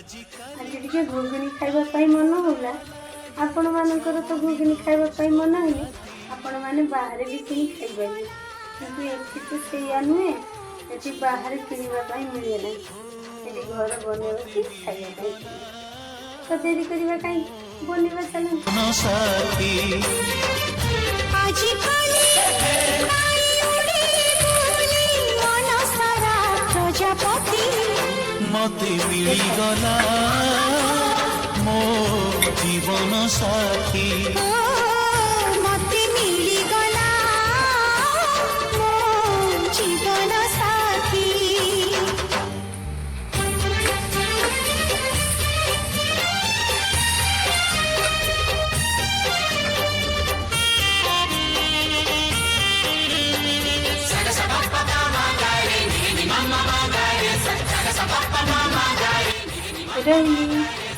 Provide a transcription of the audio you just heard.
आज टे घुगुनी खावाई मन होला। आपण मानकर तो घुगुनी खावाई मन है आपण मैंने बाहर भी किनी खाइबे कि एठी तो सैया नुहे ये बाहर किणवाई मिले ना ये घर बनवा कि खाइबा तो देरी करवा कहीं बनवा चलन मते मिलीगला मो जीवन साथी मते मिलीगला मो जीवन साथी रही